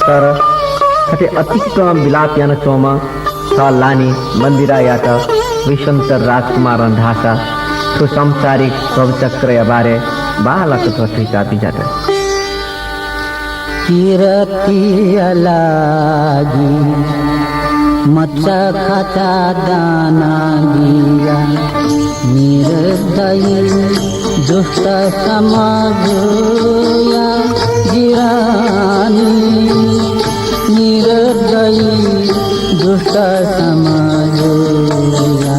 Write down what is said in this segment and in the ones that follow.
तर कते अतिक्रम बिलाप यान चोम स लानी मन्दिरा यात विशंकर राजकुमार ढासा ठो संसारिक प्रवचक्र बारे बालक थी जाती जाता किरतिया लागी मच्चा खाता दाना दिया निर्दयी दुष्ट समाजया गिरानी निर्दयी दुष्ट समाजया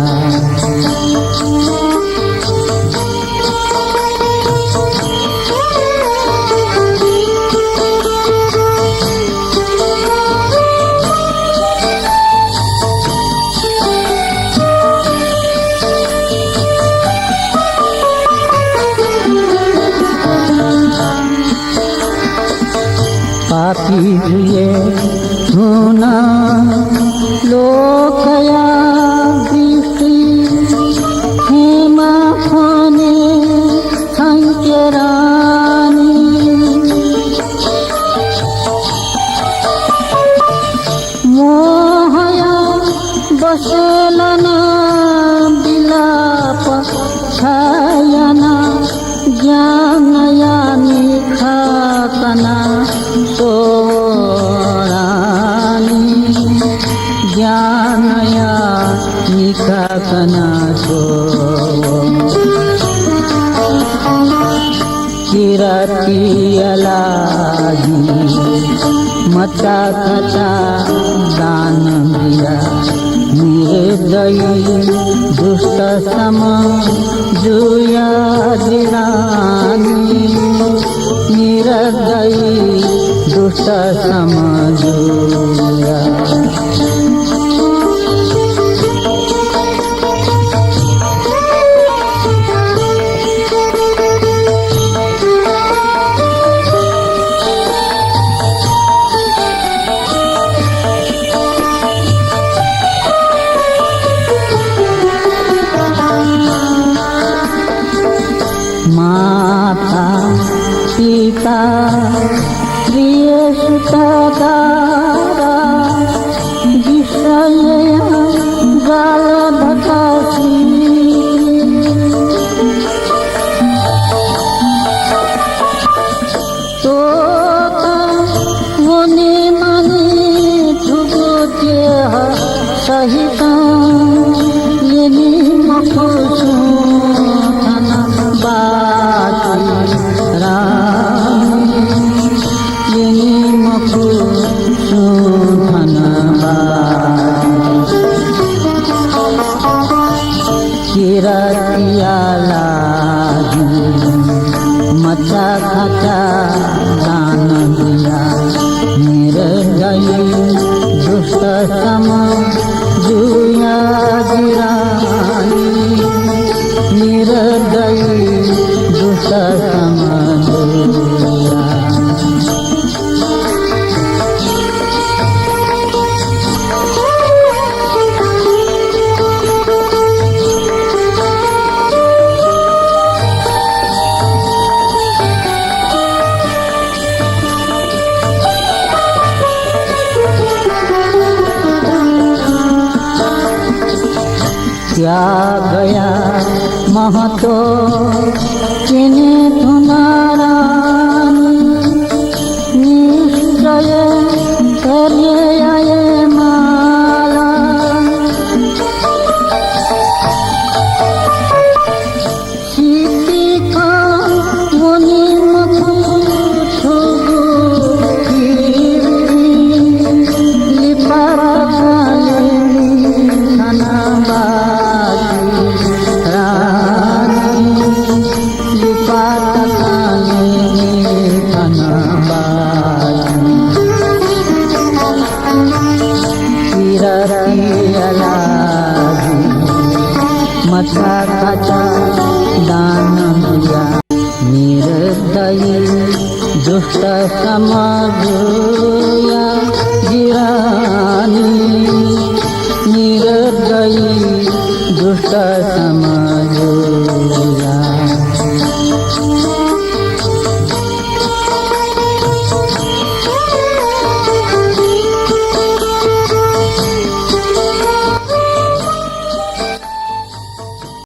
पापी हुए सुना लोकया दृष्टि हेमा फाने संकेरानी मोहया बसेलना बिलाप छायना ज्ञानया निखाकना सोरानी ज्ञानया निखाकना सो किरतिया लागी मच्चा खाता दान दिया निर्दयी दुष्ट समाजया गिरानी निर्दयी दुष्ट समाजया माता पिता प्रिय सुतादारा विषय गाल भकासी तो मने मने ठुगोते सहित यनी मखसु किरतिया लागी मच्चा खाता दान दिया निर्दयी दुष्ट समाजया गिरानी निर्दयी दुष्ट समाजया क्या गया महतो किने तुम्हारा निश्चय करे आए माला सीती का मुनि मुखु लिपारा किरतिया लागी मच्चा खाता दान दिया निर्दयी दुष्ट समाज